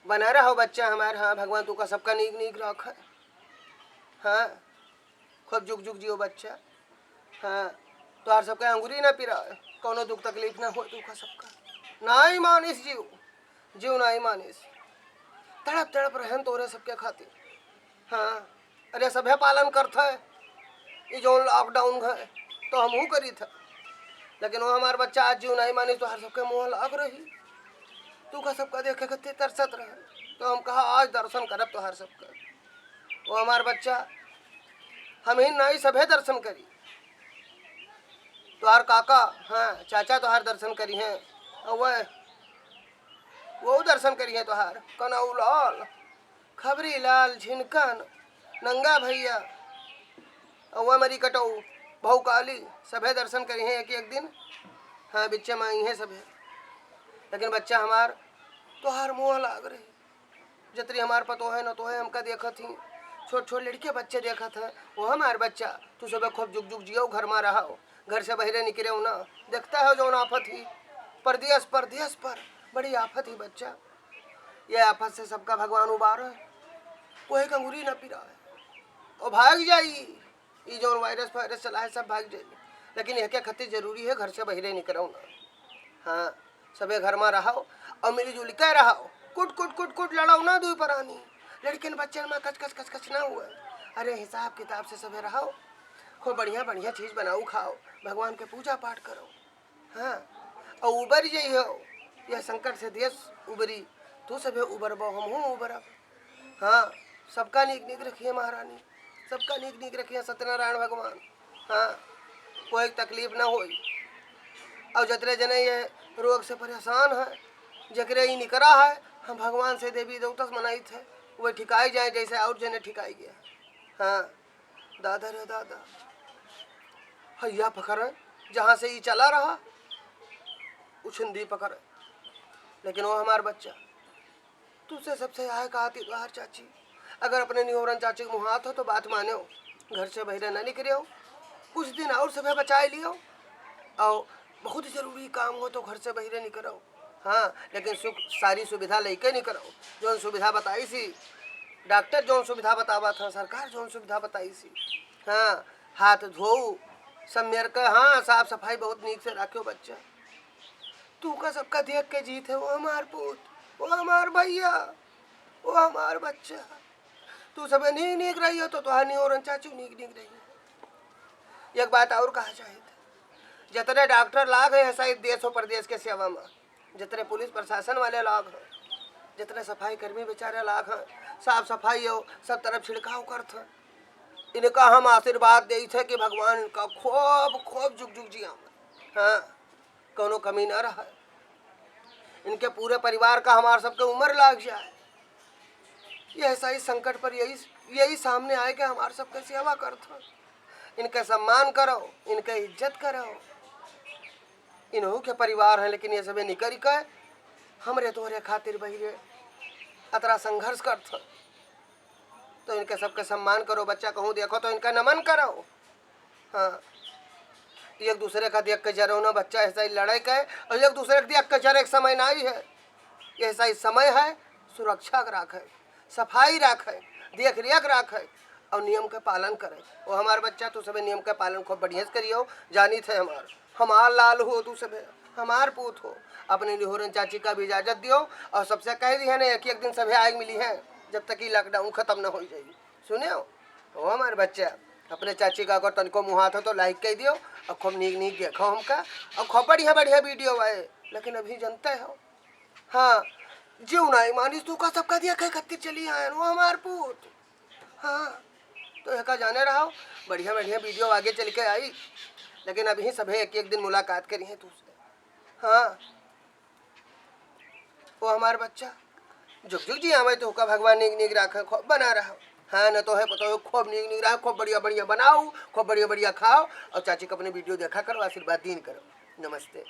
बना रहो बच्चा हमार। हाँ भगवान तू का सबका नीक नीक रख। हाँ खूब जुग जुग जियो बच्चा। हाँ तोहार सबका अंगूरी ना पिरा, कोनो दुख तकलीफ ना हो तू का सबका। नहीं मानिस जीव, जीव नहीं मानिस, तड़प तड़प रहन तोरे सबके खातिर। हाँ अरे सभे पालन करत है, ये जो लॉकडाउन है तो हमहू करी था, लेकिन वो हमार बच्चा आज जीव नहीं मानिस तो हर सबके मुँह लाग रही। तू का सबका देखे कते तरसत रहे, तो हम कहा आज दर्शन करब तो हर सबका। वो हमार बच्चा हम ही नहीं सभे दर्शन करी। तुहार काका हाँ चाचा तुहार दर्शन करी हैं, वह वो दर्शन करी है तुहार कनऊ लाल, खबरी लाल, झिनकन, नंगा भैया, वह मरी कटऊ बहु काली, सभे दर्शन करी हैं एक एक दिन। हाँ बिच्चे में आई हैं सभे, लेकिन बच्चा हमार तुहार मुँह लाग रही। जतरी हमार पतो है न तो है हमका देखत ही, छोट छोट लड़के बच्चे देखत हैं, वो हमार बच्चा तू सब खूब जुग जुग जियो, घर में रहो, घर से बहरे निकले ना। देखता है जो आफत ही परदेश परदेश पर बड़ी आफत ही बच्चा। ये आफत से सबका भगवान उबार है, कोई कंगूरी न पिरा है और भाग जाई। ये जो वायरस वायरस चला है सब भाग जाई, लेकिन यह क्या खतिर जरूरी है घर से बहरे निकलो ना। हाँ सबे घर में रहो और मिली जुल के रहो, कुट कुट कुट कुट लड़ाओ ना दू परानी, लड़किन बच्चन में कच कच कच कच ना हुआ। अरे हिसाब किताब से सबे रहो, खूब बढ़िया बढ़िया चीज़ बनाओ खाओ, भगवान के पूजा पाठ करो। हाँ और उबर जाइ हो, यह संकट से देश उबरी, तू सबे उबरबो हम हूँ उबरब। हाँ सबका नीक नीक रखिए महारानी, सबका नीक नीक रखिए सत्यनारायण भगवान। हाँ कोई तकलीफ ना हो। और जतरे जने ये रोग से परेशान है, जकरे ही निकरा है, हम भगवान से देवी देवता मनाई थे वह ठिकाई जाए जैसे और जने ठिकाई गया। हाँ दादा रे दादा हैया पकड़, जहाँ से ये चला रहा उछंदी पकड़, लेकिन वो हमार बच्चा तुझसे सबसे आए कहा थी बाहर चाची, अगर अपने निहोरन चाची के मुँह हाथ हो तो बात माने हो, घर से बहरे न निकले हो, कुछ दिन और सभे बचाए लियो, और बहुत जरूरी काम हो तो घर से बहरे निकलो। हाँ लेकिन सारी सुविधा लेके निकलो, जो सुविधा बताई सी डॉक्टर, जो सुविधा बतावा था सरकार, जो सुविधा बताई सी। हाँ हाथ धो सम्यर कर, हाँ साफ सफाई बहुत नीक से रखो बच्चा। तू का सबका देख के जीत है, वो हमार पूत, वो हमार भैया, वो हमार बच्चा। तू सब नीक नीक रही हो तो तुहार नहीं और चाचू नीक नीक रही। एक बात और कहा चाहे थे, जितने डॉक्टर लाग है ऐसा देश और प्रदेश के सेवा में, जितने पुलिस प्रशासन वाले लाग हैं, जितने सफाई कर्मी बेचारे लाग हैं, साफ सफाई हो सब तरफ छिड़काव करते, इनका हम आशीर्वाद दे थे कि भगवान इनका खूब खूब जुग जुग जिया। हाँ कोनो कमी न रहा, इनके पूरे परिवार का हमारे सबके उम्र लाग जाए। ये ऐसा ही संकट पर यही सामने आए कि हमारे सबके सेवा करते, इनका सम्मान करो, इनका इज्जत करो, इन्हों के परिवार हैं, लेकिन ये सब निकल के हमरे तोहरे खातिर बहिरे अतरा संघर्ष करते, तो इनके सबके सम्मान करो। बच्चा कहूँ देखो तो इनका नमन करो। हाँ एक दूसरे का देख के जरो ना बच्चा, ऐसा ही लड़ाई के और एक दूसरे का देख के जरे एक समय नहीं है, ऐसा ही समय है सुरक्षा रखे, सफाई रखे, देख रेख रखे और नियम के पालन करे। वो हमार बच्चा तू सब नियम के पालन खूब बढ़िया से करियो, जानी थे हमार लाल हो, तू सब हमार पूत हो, अपने निहोरन चाची का भी इजाजत दियो और सबसे कह दी है ना एक एक दिन सभी आग मिली है जब तक कि लॉकडाउन खत्म न हो जाएगी। सुने हो हमारे बच्चा, अपने चाची का अगर तनिको मुँह हाथ हो तो लाइक कर दियो और खूब नीक नीक देखो हमका, और खूब बढ़िया बढ़िया वीडियो आए, लेकिन अभी जनते हो हाँ जीव नहीं मानिस तू का सबका दिया कह कत्ती चली आए वो हमार पूत। हाँ तो एक जाने रहो बढ़िया बढ़िया वीडियो आगे चल के आई, लेकिन अभी सभी एक एक दिन मुलाकात करी है तुझसे। हाँ वो हमार बच्चा जुग जुग जी आवे तो का भगवान नीक नीक रखे, खूब बना रहो। हाँ न तो है पता हो खूब नीक नीक रहो, खूब बढ़िया बढ़िया बनाओ, खूब बढ़िया बढ़िया खाओ और चाची को अपने वीडियो देखा करो, आशीर्वाद दीन करो। नमस्ते।